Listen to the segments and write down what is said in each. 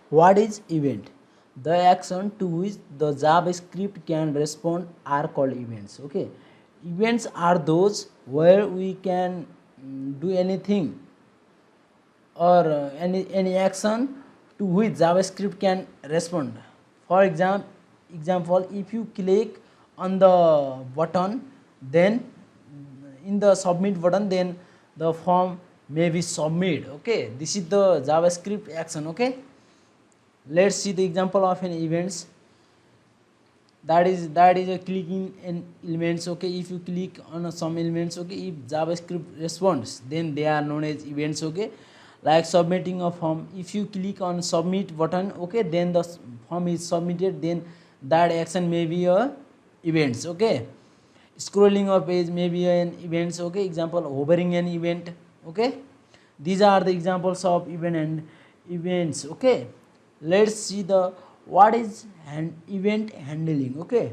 What is event? The action to which the JavaScript can respond are called events. Okay, events are those where we can do anything or any action to which JavaScript can respond. For example, if you click on the button, then in the submit button, then the form may be submit. Okay, this is the JavaScript action. Okay, let's see the example of an events. That is a clicking in elements. Okay, if you click on some elements, okay, if JavaScript responds, then they are known as events. Okay, like submitting a form, if you click on submit button, okay, then the form is submitted, then that action may be a events. Okay, scrolling a page may be an events. Okay, example, hovering an event. Okay, these are the examples of event and events. Okay, let's see the what is event handling. Okay,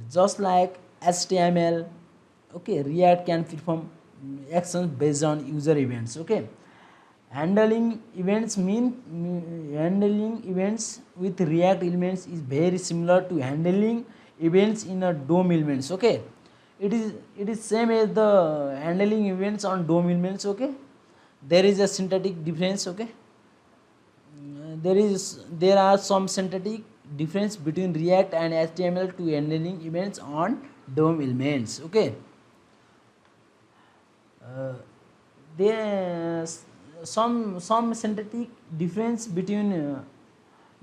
just like HTML, okay, React can perform actions based on user events. Okay, handling events with React elements is very similar to handling events in a DOM elements. Okay, it is same as the handling events on DOM elements. Okay, there is a syntactic difference. Okay, there are some syntactic difference between React and HTML to handling events on DOM elements. Okay, uh, there's some syntactic difference between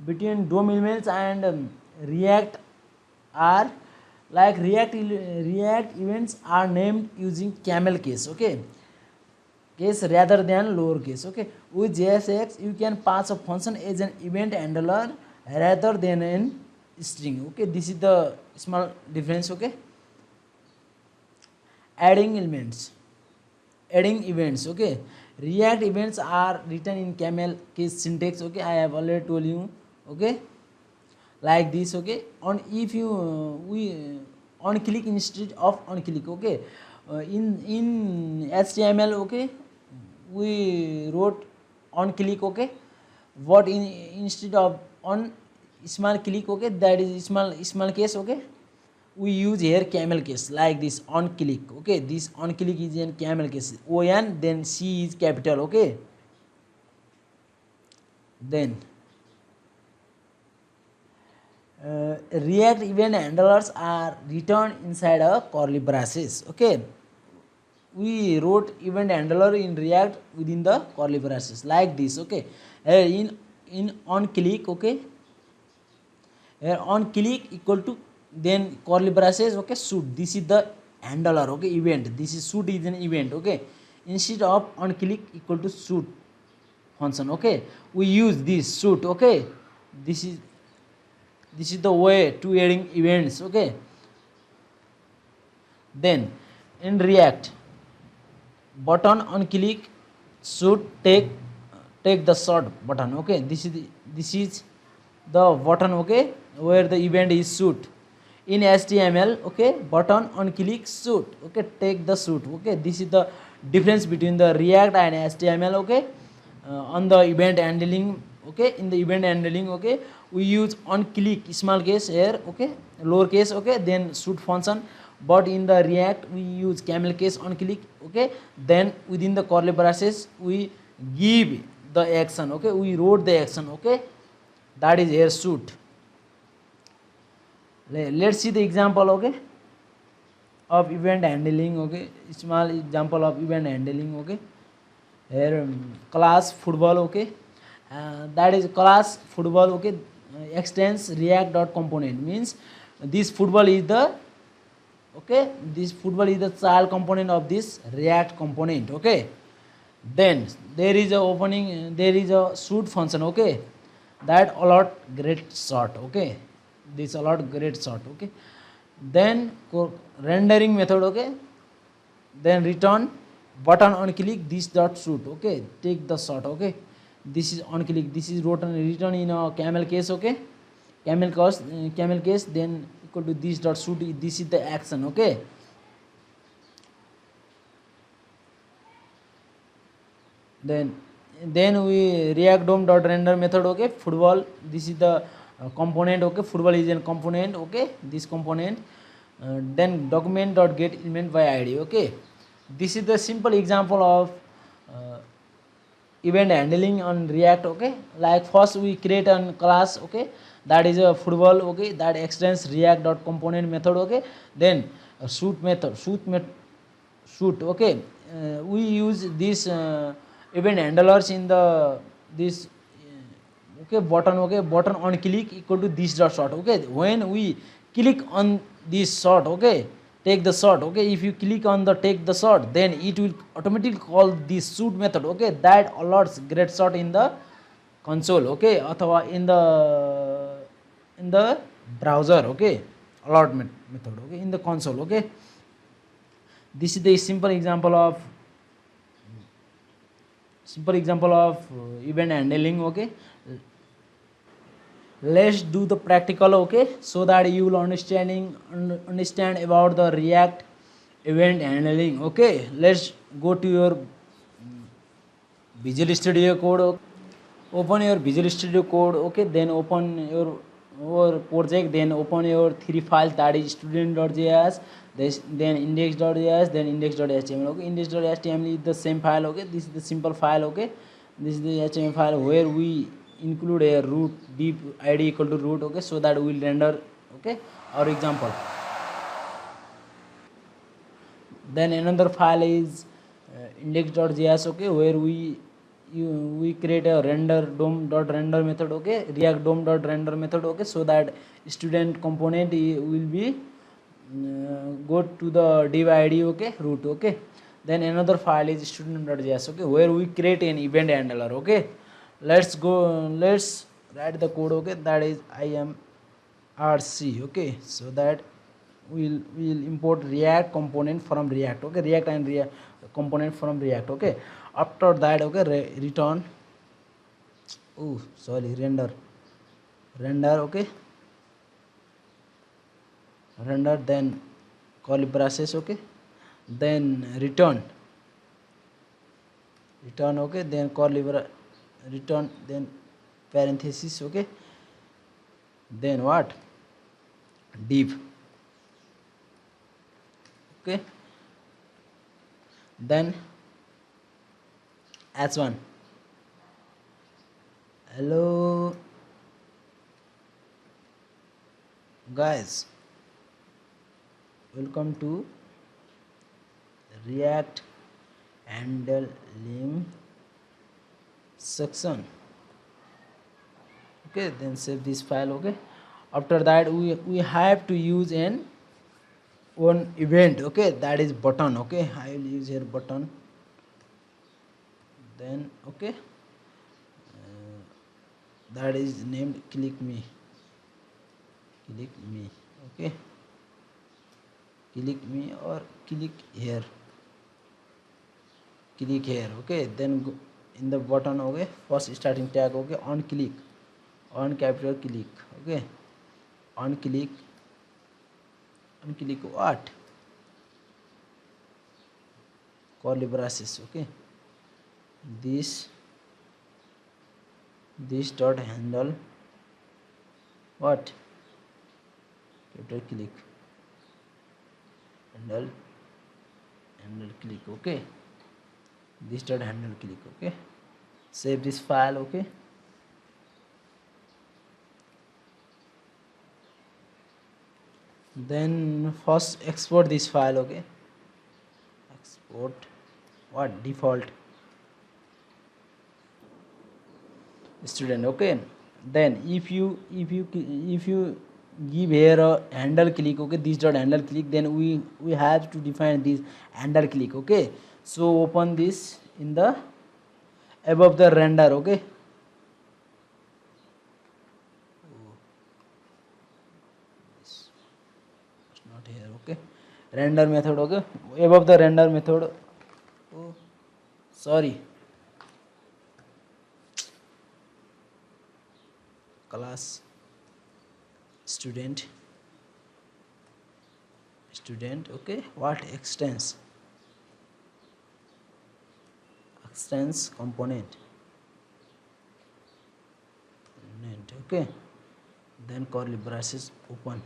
DOM elements and React are like React events are named using camel case. Okay, case rather than lowercase. Okay, with JSX you can pass a function as an event handler rather than an string. Okay, this is the small difference. Okay, adding elements, adding events. Okay, React events are written in camel case syntax. Okay, I have already told you. Okay, like this. Okay, on if you we on click instead of on click. Okay, in HTML. Okay, we wrote on click. Okay, what in instead of on small click. Okay, that is small case. Okay, we use here camel case like this on click. Okay, this on click is in camel case, on, then C is capital. Okay, then React event handlers are written inside a curly braces. Okay, we wrote event handler in React within the curly braces like this. Okay, in on click. Okay, here on click equal to then curly braces. Okay, shoot, this is the handler. Okay, event, this is shoot is an event. Okay, instead of on click equal to shoot function. Okay, we use this shoot. Okay, this is this is the way to adding events. Okay, then in React, button on click should take the short button. Okay, this is the button. Okay, where the event is shoot. In HTML, okay, button on click shoot. Okay, take the shoot. Okay, this is the difference between the React and HTML. Okay, on the event handling. Okay, in the event handling, okay, we use on click small case here. Okay, lower case. Okay, then shoot function, but in the React we use camel case on click. Okay, then within the curly braces we give the action. Okay, we wrote the action. Okay, that is here shoot. Let's see the example. Okay, of event handling. Okay, small example of event handling. Okay, here class football. Okay, that is class football. Okay, extends React dot component means this football is the, okay, this football is the child component of this React component. Okay, then there is a opening, there is a shoot function. Okay, that allot great shot. Okay, this allot great shot. Okay, then rendering method. Okay, then return button on click this dot shoot. Okay, take the shot. Okay, this is on click, this is written in a camel case. Okay, camel case, then equal to this dot shoot, this is the action. Okay, then then we react dom dot render method, okay, football, this is the component, okay, football is a component, okay, this component. Then document dot get element by id, okay, this is the simple example of uh, event handling on react, okay. Like first we create a class, okay, that is a football, okay, that extends react dot component method, okay. Then shoot method, shoot, okay, we use this event handlers in the this okay button, okay, button on click equal to this dot shot, okay. When we click on this shot, okay, take the shot, okay, if you click on the take the shot, then it will automatically call this shoot method, okay, that alerts great shot in the console, okay, अथवा in the browser, okay, alert method, okay, in the console, okay. This is the simple example of event handling, okay. Let's do the practical, okay, so that you will understand about the react event handling, okay. Let's go to your Visual Studio Code, okay. Open your Visual Studio Code, okay, then open your project, then open your three files, that is student.js, then index.js, then index.html, okay. Index.html is the same file, okay. This is the simple file, okay. This is the html file where we include a root deep id equal to root, okay, so that we will render, okay, our example. Then another file is index.js, okay, where we create a render dom dot render method, okay, react dom dot render method, okay, so that student component will be go to the div id, okay, root, okay. Then another file is student.js, okay, where we create an event handler, okay. Let's write the code, okay, that is imrc, okay, so that we'll import react component from react, okay, react and react component from react, okay. After that, okay, return, oh sorry, render, okay, render, then curly braces, okay, then return, okay, then return, then parenthesis, okay, then what, div, okay, then h1, hello guys, welcome to react handling section, okay. Then save this file, okay. After that we have to use one event, okay, that is button, okay. I will use here button, then okay, that is named click me, okay, click me or click here, okay. Then go in the button, okay, first starting tag, okay, on capital click, okay, on click what, curly braces, okay, this dot handle what, capital click, handle click, okay, this dot handle click, okay. Save this file, okay. Then first export this file, okay, export what, default student, okay. Then if you give here a handle click, okay, this dot handle click, then we have to define this handle click, okay. So open this in the above the render, okay. It's not here, okay, render method, okay, above the render method, oh sorry, class student, okay, what, extends component, component, okay, then curly braces open,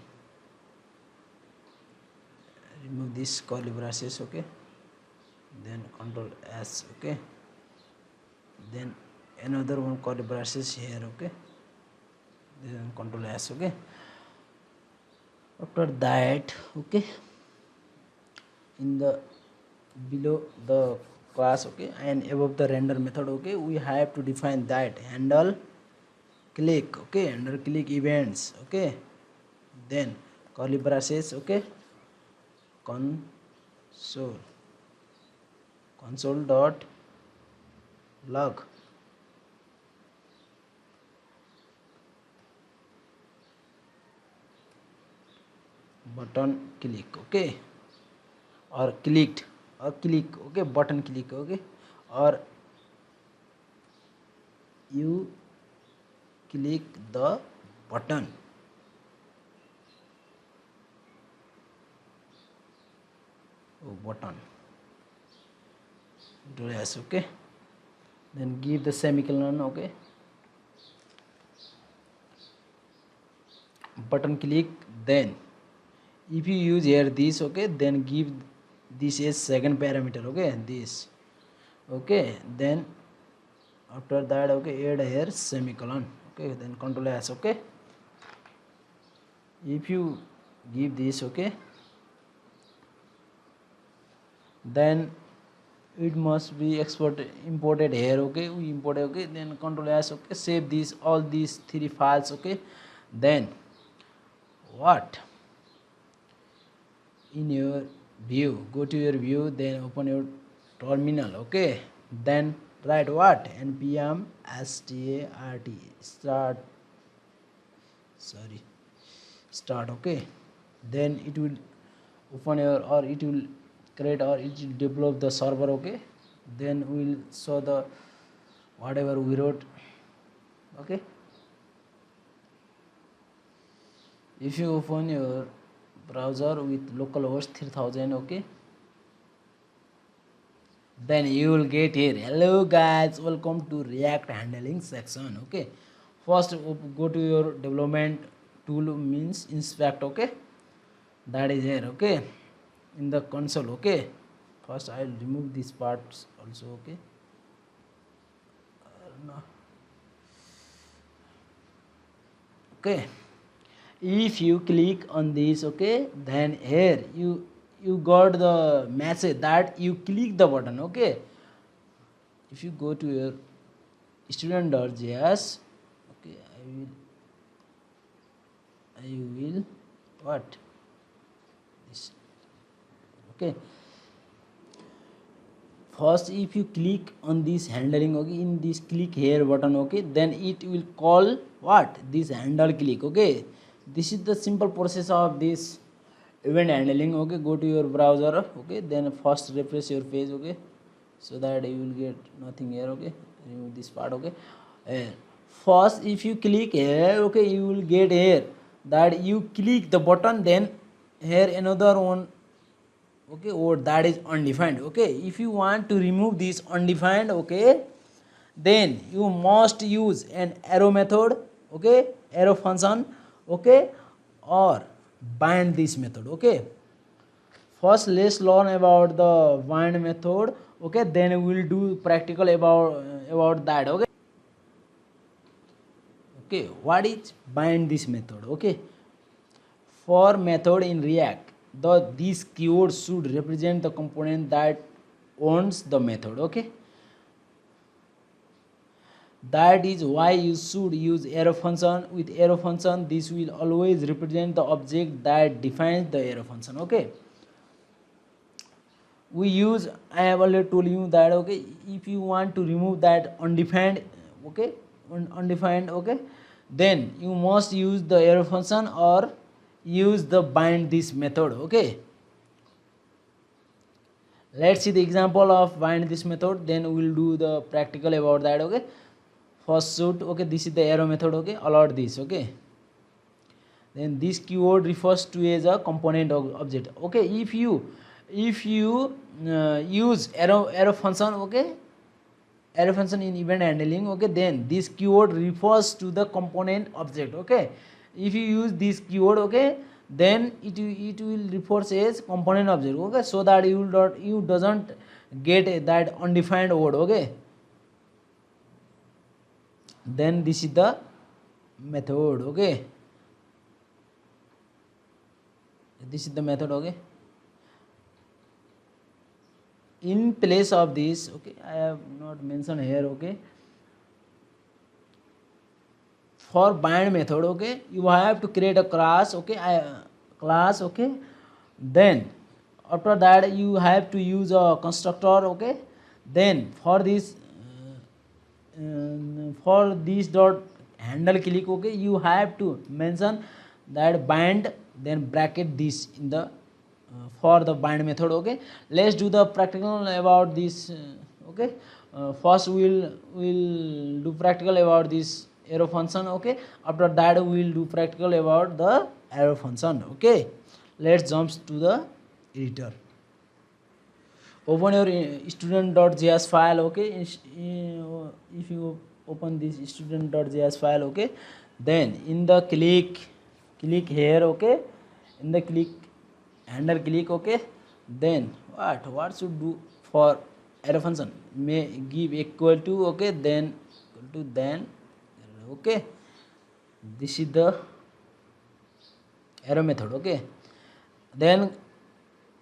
remove this curly braces, okay, then control S, okay, then another one curly braces here, okay, then control S, okay. After that, okay, in the below the class, okay, and above the render method, okay, we have to define that handle click, okay, handle click events, okay, then curly braces, okay, console dot log button click, okay, or clicked or click, okay, button click, okay, or you click the button, button yes, okay, then give the semicolon, okay, button click, then if you use here this, okay, then give this as second parameter, okay, this, okay, then after that, okay, add here semicolon, okay, then control S, okay, if you give this, okay, then it must be imported here, okay, we import, okay, then control S, okay, save these all these three files, okay, then what, in your view, go to your view, then open your terminal, okay, then write what, npm start, okay, then it will open your, or it will create, or it will develop the server, okay, then we will show the whatever we wrote, okay. If you open your browser with localhost 3000, okay, then you will get here, hello guys, welcome to React handling section, okay. First go to your development tool, means inspect, okay, that is here, okay, in the console, okay. First I will remove these parts also, okay. No. Okay, if you click on this, okay, then here you got the message that you click the button, okay. If you go to your student.js, okay, I will what this, okay, first if you click on this handling, okay, in this click here button, okay, then it will call what, this handle click, okay. This is the simple process of this event handling, okay. Go to your browser, okay, then first refresh your page, okay, so that you will get nothing here, okay, remove this part, okay. Uh, First if you click here, okay, you will get here that you click the button, then here another one, okay, or that is undefined, okay. If you want to remove this undefined, okay, then you must use an arrow method, okay, arrow function, okay, or bind this method, okay. First let's learn about the bind method, okay, then we will do practical about that, okay. Okay, what is bind this method, okay. For method in React, these keywords should represent the component that owns the method, okay. That is why you should use arrow function. With arrow function, this will always represent the object that defines the arrow function, okay. We use, I have already told you that, okay, if you want to remove that undefined, okay, undefined, okay, then you must use the arrow function or use the bind this method, okay. Let's see the example of bind this method, then we'll do the practical about that, okay. First shoot, okay, this is the arrow method, okay, allot this, okay. Then this keyword refers to as a component object, okay. If you use arrow function, okay, array function in event handling, okay, then this keyword refers to the component object, okay. If you use this keyword, okay, then it will refers as component object, okay, so that you doesn't get that undefined word, okay. Then this is the method, okay, this is the method, okay. In place of this, okay, I have not mentioned here, okay, for bind method, okay, you have to create a class, okay, class, okay, then after that you have to use a constructor, okay, then for this dot handle click, okay, you have to mention that bind, then bracket this in the for the bind method, okay. Let's do the practical about this, okay. First we'll do practical about this arrow function, okay. After that we'll do practical about the arrow function, okay. Let's jump to the editor. Open your student.js file, okay. If you open this student.js file, okay, then in the click here, okay, in the click handle click, okay, then what should do for arrow function, may give equal to, okay, then equal to, then, okay, this is the arrow method, okay. Then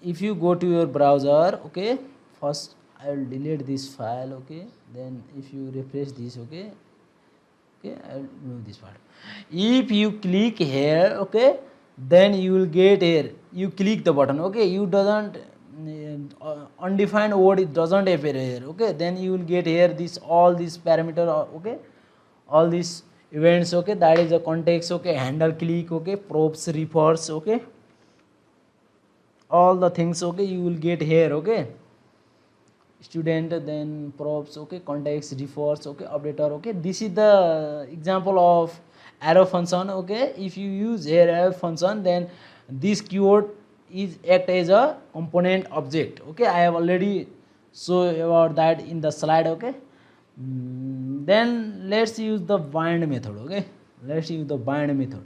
if you go to your browser, okay, first I will delete this file, okay, then if you refresh this, okay, I will remove this part. If you click here, okay, then you will get here, you click the button, okay, you doesn't undefined word, it doesn't appear here, okay, then you will get here this all these parameter, okay, all these events, okay, that is the context, okay, handle click, okay, props, refers, okay, all the things, okay, you will get here, okay. Student, then props, okay, context, refers, okay, updater, okay. This is the example of arrow function, okay. If you use here arrow function, then this keyword is act as a component object, okay. I have already show about that in the slide, okay. Then let's use the bind method, okay. Let's use the bind method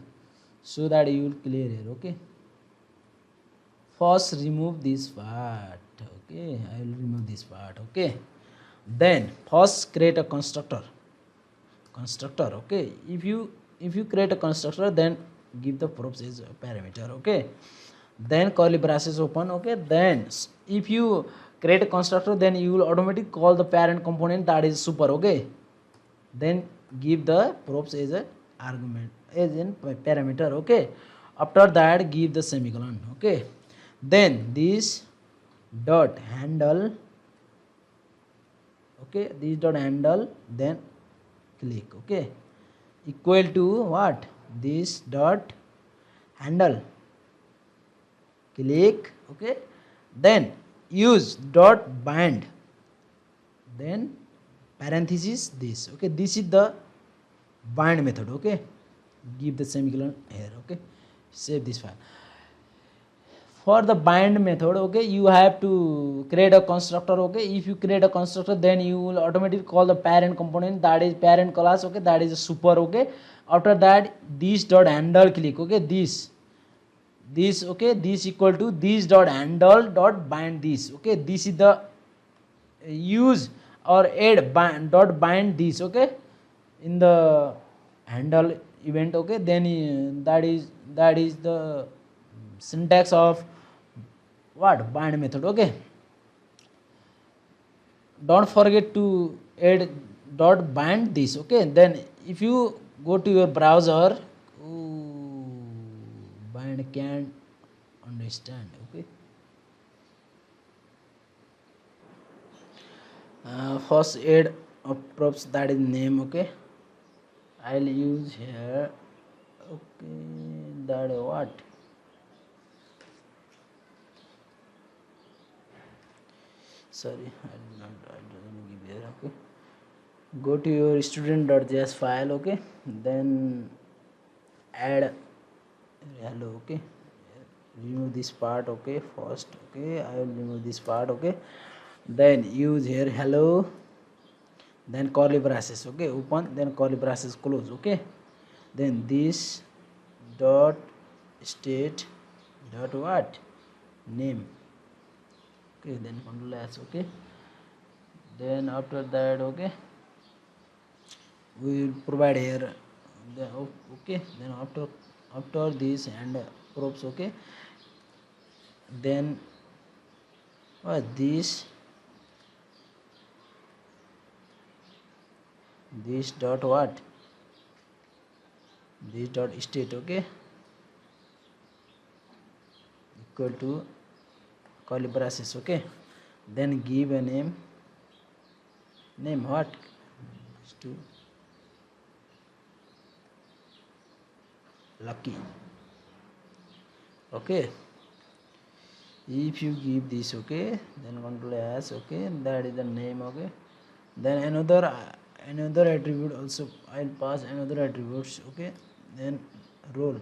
so that you will clear here, okay. First remove this part, okay, I will remove this part, okay. Then first create a constructor, okay. If you create a constructor, then give the props as a parameter, okay. Then curly braces open, okay. Then if you create a constructor, then you will automatically call the parent component, that is super, okay. Then give the props as a argument, as in parameter, okay. After that give the semicolon, okay. Then this dot handle, okay, this dot handle, then click, okay, equal to what, this dot handle click, okay. Then use dot bind, then parenthesis this, okay, this is the bind method, okay. Give the semicolon here, okay. Save this file. For the bind method, okay, you have to create a constructor, okay. If you create a constructor, then you will automatically call the parent component, that is parent class, okay, that is a super, okay. After that this dot handle click, okay, this okay, this equal to this dot handle dot bind this, okay. This is the use or add bind dot bind this, okay, in the handle event, okay. Then that is the syntax of what, bind method, okay. Don't forget to add dot bind this, okay. Then if you go to your browser, bind can't understand, okay. First add a props, that is name, okay. I'll use here, okay, that what, sorry, I don't give here, okay. Go to your student.js file, okay. Then add hello, okay. Remove this part, okay, first, okay. I will remove this part, okay. Then use here hello, then curly braces, okay, open, then curly braces close, okay, then this dot state dot what, name, okay, then control s, okay, then after that, okay, we will provide here the, okay, then after this and props, okay, then this dot what, this dot state, okay, equal to curly braces, okay, then give a name what, to lucky, okay, if you give this, okay, then control s, okay, that is the name, okay, then another attribute also, I'll pass another attributes, okay, then role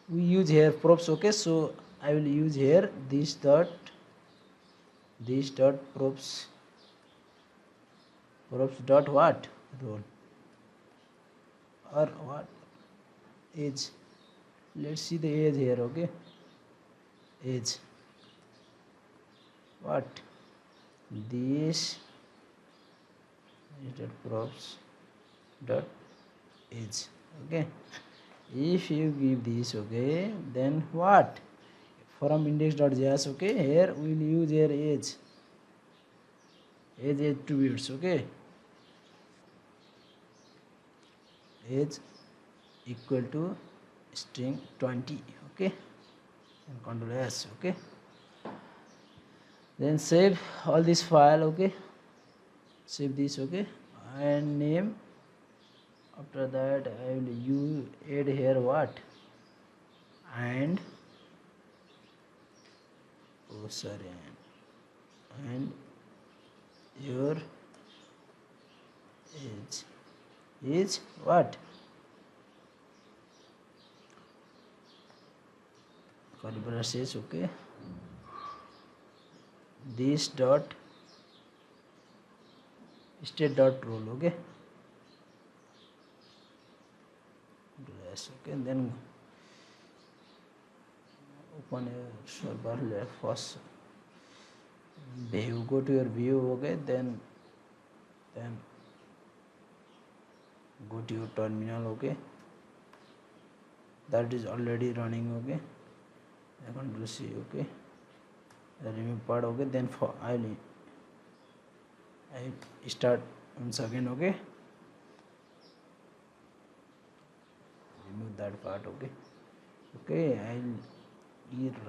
we use here props, okay, so I will use here this dot props dot what, role, or what, age, let's see the age here, okay, age, what, this is dot props dot age, okay, if you give this, okay, then what, from index.js, okay, here we will use here age attributes, okay, age equal to string 20, okay, and control s, okay, then save all this file, okay, save this, okay, and name, after that I will use add here what, and oh sorry, and your age is what, curly braces, okay, this dot state dot role, okay, yes, okay, then open a server left first view, go to your view, okay, then go to your terminal, okay, that is already running, okay, I control C, okay, remove part, okay, then for I start once again, okay, remove that part, okay, I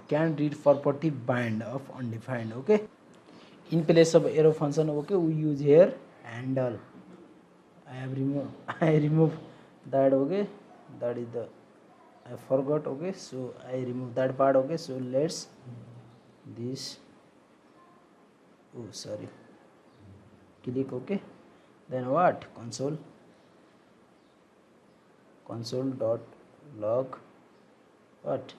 can read property bind of undefined, okay, in place of arrow function, okay, we use here handle, I remove that, okay, that is the I forgot, okay, so I remove that part, okay, so let's this, oh sorry, click, okay, then what, console dot log what,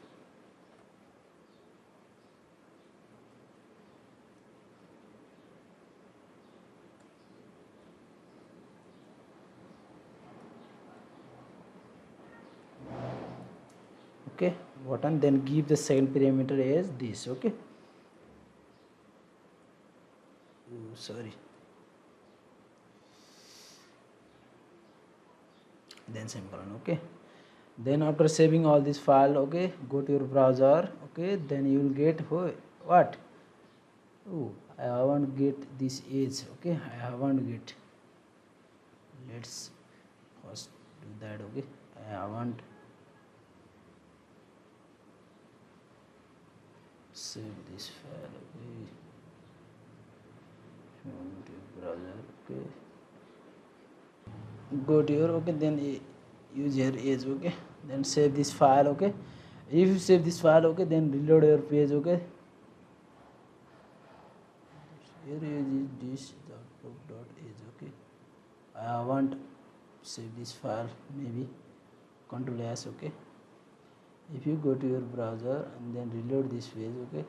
okay, button, then give the second parameter as this, okay, oh sorry, then semicolon, okay, then after saving all this file, okay, go to your browser, okay, then you will get what, oh I haven't get this age, okay, I haven't get, let's first do that, okay, I haven't save this file, okay, to browser, okay, go to your, okay, then use your age, okay, then save this file, okay, if you save this file, okay, then reload your page, okay, here is this dot age, okay, I want save this file, maybe control s, okay, if you go to your browser and then reload this page, okay,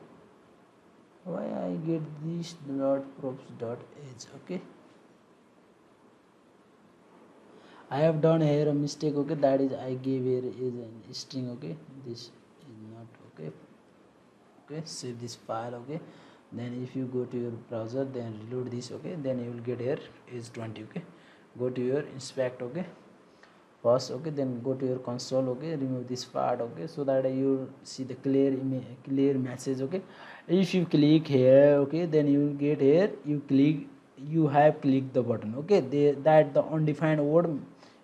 why I get this dot props dot age, okay, I have done here a mistake, okay, that is I gave here is a string, okay, this is not okay. Okay, save this file, okay, then if you go to your browser, then reload this, okay, then you will get here is 20, okay. Go to your inspect, okay, first, okay, then go to your console, okay, remove this part, okay, so that you see the clear message, okay. If you click here, okay, then you will get here, you have clicked the button, okay, that the undefined word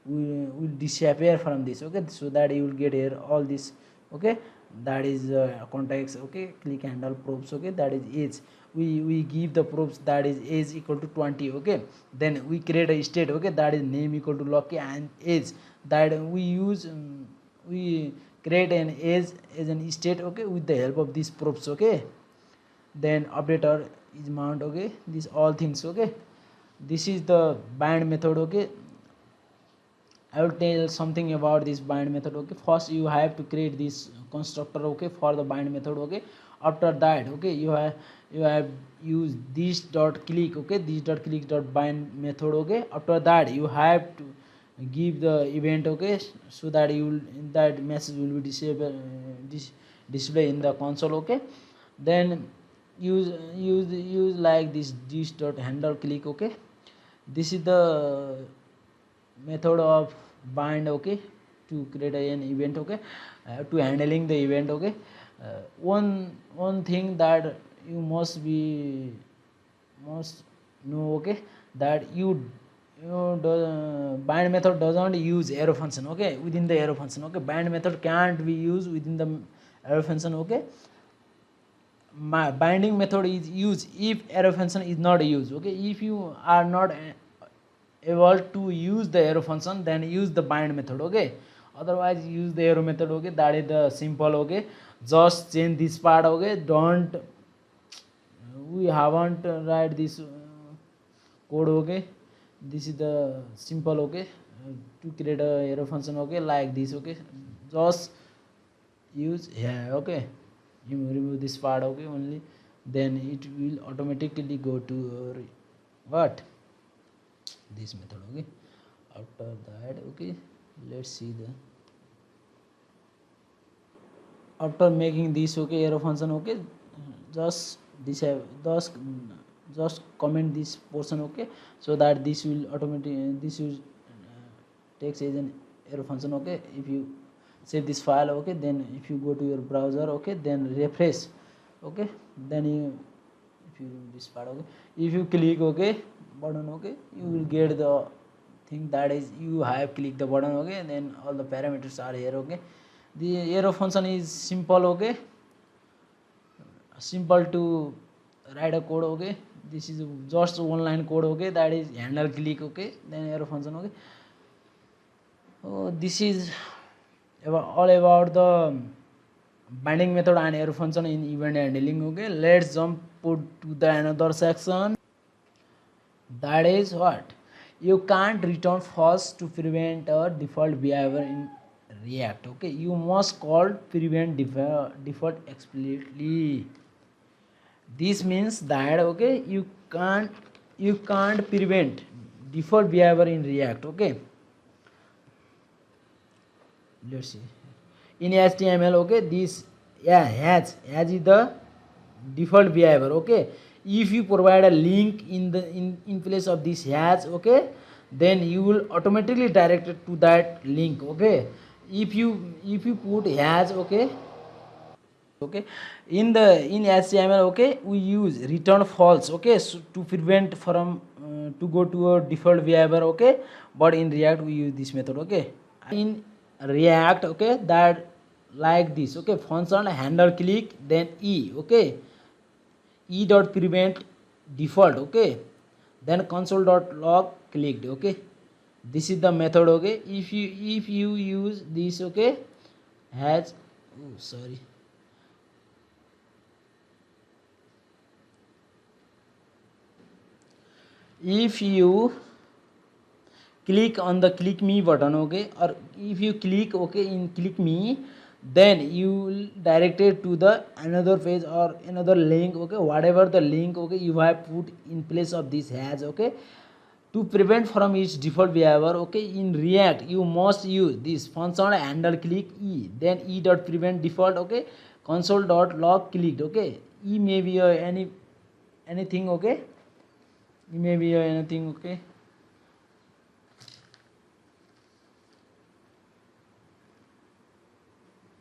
will disappear from this, okay, so that you will get here all this, okay, that is context, okay, click handle proofs, okay, that is age, we give the proofs that is age equal to 20, okay, then we create a state, okay, that is name equal to lucky and age, that we use we create an age as an state, okay, with the help of these proofs, okay, then updater is mount, okay, these all things, okay. This is the bind method, okay. I will tell something about this bind method, okay. First you have to create this constructor, okay, for the bind method, okay. After that, okay, you have use this dot click, okay, this dot click dot bind method, okay. After that you have to give the event, okay, so that you will, that message will be display in the console, okay. Then use like this dot handle click, okay. This is the method of bind, okay, to create an event, okay, to handling the event, okay. One thing that you must know, okay, that bind method doesn't use arrow function, okay, within the arrow function, okay. Bind method can't be used within the arrow function, okay. My binding method is used if arrow function is not used, okay. If you are not able to use the arrow function, then use the bind method, okay. Otherwise use the arrow method, okay, that is the simple, okay. Just change this part, okay, don't we haven't write this code, okay. This is the simple, okay, to create a arrow function, okay, like this, okay. Just use here, okay, you remove this part, okay, only, then it will automatically go to what this method, okay. After that, okay, let's see the after making this, okay, arrow function, okay, just this have just comment this portion, okay, so that this will automatically this will takes as an arrow function, okay. If you save this file, okay, then if you go to your browser, okay, then refresh, okay, then you if you this part, okay, if you click, okay, button, okay, you will get the thing that is you have clicked the button, okay, and then all the parameters are here, okay. The arrow function is simple, okay, simple to write a code, okay. This is just one line code, okay, that is handle click, okay, then arrow function, okay. This is all about the binding method and arrow function in event handling, okay. Let's jump to the another section, that is what you can't return false to prevent a default behavior in React, okay. You must call prevent default explicitly. This means that, okay, you can't prevent default behavior in React, okay. Let's see in HTML, okay, this has is the default behavior, okay. If you provide a link in place of this has, okay, then you will automatically direct it to that link, okay. If you put has, okay, in HTML, okay, we use return false, okay, so to prevent from to go to a default behavior, okay. But in React we use this method, okay. In React, okay, that like this, okay, function handle click, then okay, dot prevent default, okay, then console dot log clicked, okay. This is the method, okay. If you use this, okay, has sorry, if you click on the click me button, okay, or if you click, okay, in click me, then you will directed to the another page or another link, okay, whatever the link, okay, you have put in place of this has, okay, To prevent from its default behavior, okay, in React you must use this function handle click e, then e dot prevent default, okay, console dot log clicked, okay. E may be anything, okay, e may be anything, okay.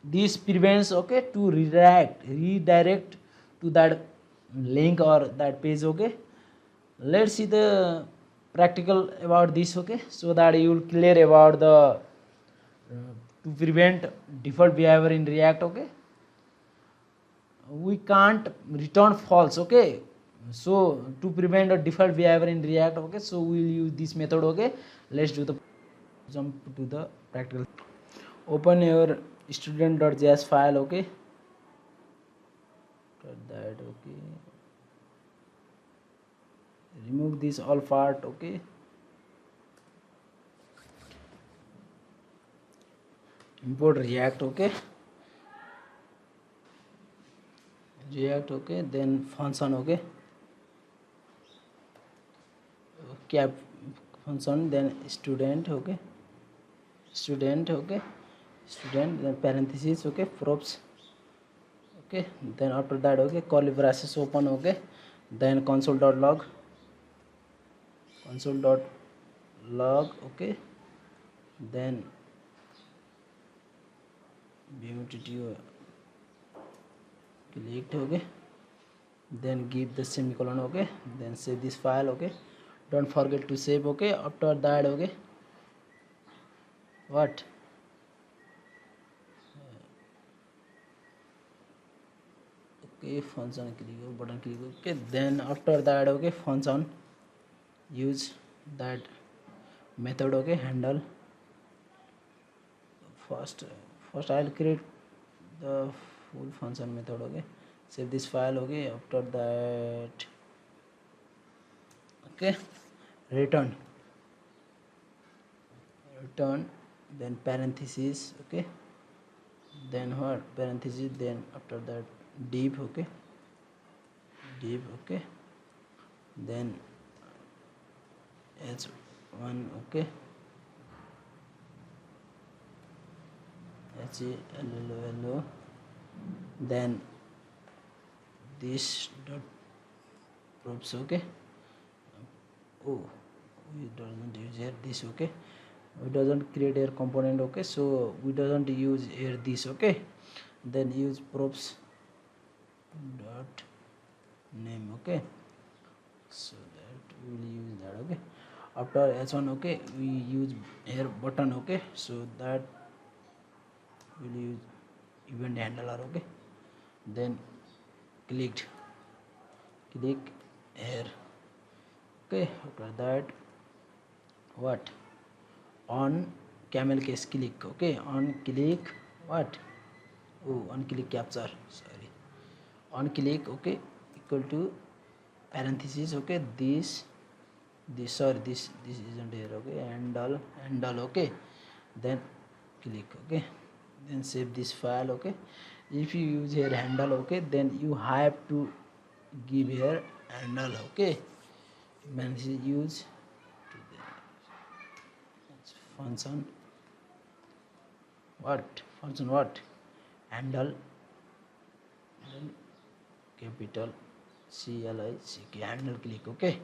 This prevents, okay, to redirect to that link or that page, okay. Let's see the practical about this, okay, so that you will clear about the to prevent default behavior in React, okay. We can't return false, okay. So to prevent a default behavior in React, okay, so we will use this method, okay. Let's do the jump to the practical. Open your student.js file, okay. That, okay, remove this all part, okay. Import React, okay. React, okay, then function, okay, cap function, then student, okay, student, okay, student, then parenthesis, okay, props, okay, then after that, okay, curly braces open, okay, then console.log, okay, then BMTT clicked, okay, then give the semicolon, okay, then save this file, okay, don't forget to save, okay. After that, okay, what, okay, function click, button click, okay, then after that, okay, function use that method, okay, handle. First I'll create the full function method, okay, save this file, okay. After that, okay, return, then parenthesis, okay, then what, parenthesis, then after that div, okay, okay, then h1, okay, hello, then this dot props, okay. Oh, we doesn't use here this, okay, we doesn't create here component, okay, so we doesn't use here this, okay. Then use props dot name, okay, so that we will use that, okay. After h1, okay, we use here button, okay, so that we will use event handler, okay, then click here, okay. After that, what, on camel case click, okay, on click, what, oh, on click capture, sorry, on click, okay, equal to parenthesis, okay, this sorry, this isn't here, okay, handle, okay, then click, okay, then save this file, okay. If you use here handle, okay, then you have to give here handle, okay, use to the function, what, handle, capital CLICK, handle click, okay.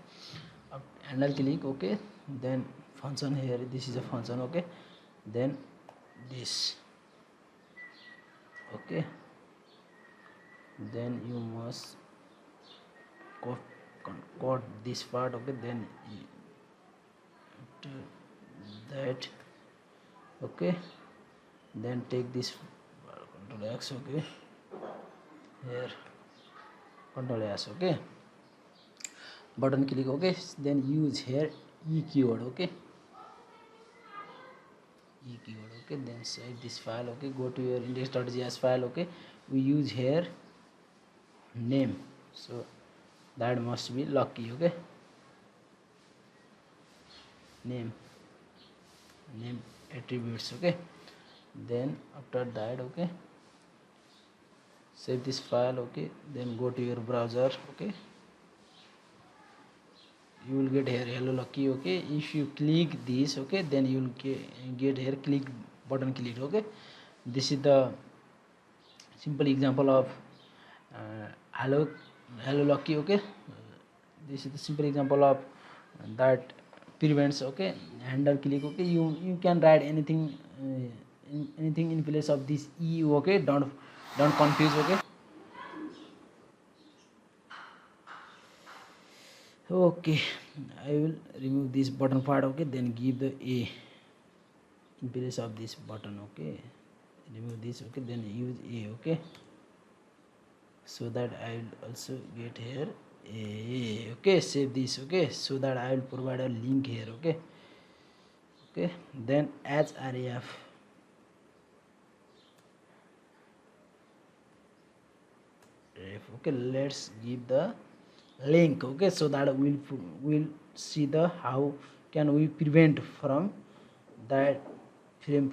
Handle click, okay, then function here, this is a function, okay, then this, okay, then you must code this part, okay, then that, okay, then take this control X, okay, here control S, okay, button click, okay, then use here e keyword, okay, okay, then save this file, okay, go to your index.js file, okay, we use here name, so that must be lucky, okay, name attributes, okay, then after that, okay, save this file, okay, then go to your browser, okay, you will get here hello lucky. Okay, if you click this, okay, then you will get here click button click. Okay, this is the simple example of hello lucky. Okay, this is the simple example of that prevents, okay, handle click. Okay, you can write anything, anything in place of this eu. Okay, don't confuse. Okay, okay, I will remove this button part. Okay, then give the a in place of this button. Okay, remove this. Okay, then use a. Okay, so that I will also get here a. Okay, save this. Okay, so that I will provide a link here. Okay, okay, then as ref. Okay, let's give the link. Okay, so that we'll see the how can we prevent from that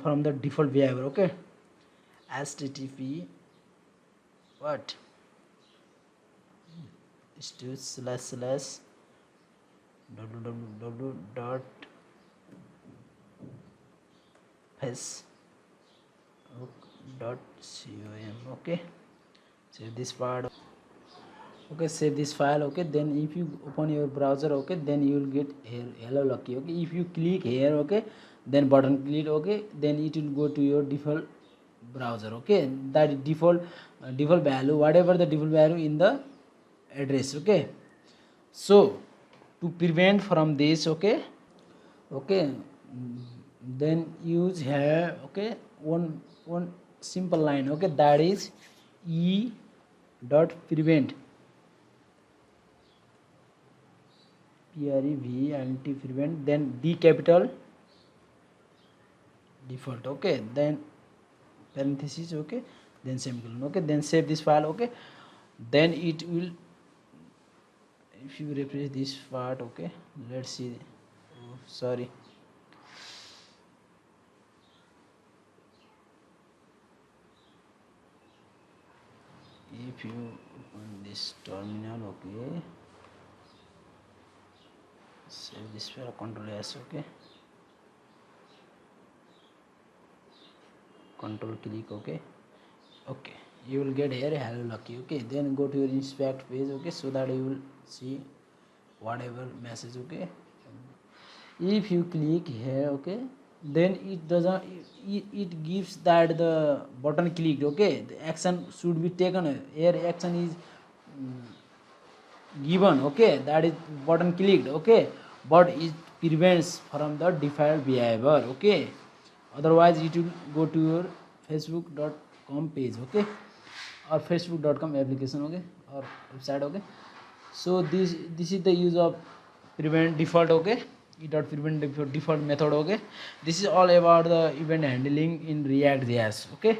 from the default behavior. Okay, http what // www dot facebook.com. Okay, save this part. Okay, save this file. Okay, then if you open your browser, okay, then you will get here hello lucky. Okay, if you click here, okay, then button click. Okay, then it will go to your default browser. Okay, that default value, whatever the default value in the address. Okay, so to prevent from this, okay, okay, then use here. Okay, one simple line. Okay, that is e dot prevent prevent, then d capital default. Okay, then parenthesis. Okay, then semicolon. Okay, then save this file. Okay, then it will, if you refresh this part. Okay, let's see. Oh, sorry, if you open this terminal. Okay, save this file, control s. Okay, control click. Okay, okay, you will get here hello lucky. Okay, then go to your inspect page. Okay, so that you will see whatever message. Okay, if you click here, okay, then it doesn't, it gives that the button clicked. Okay, the action should be taken here, action is given. Okay, that is button clicked. Okay, but it prevents from the default behavior. Okay, otherwise it will go to your facebook.com page. Okay, or facebook.com application. Okay, or website. Okay, so this is the use of prevent default. Okay, default method. Okay, this is all about the event handling in React.js. Okay.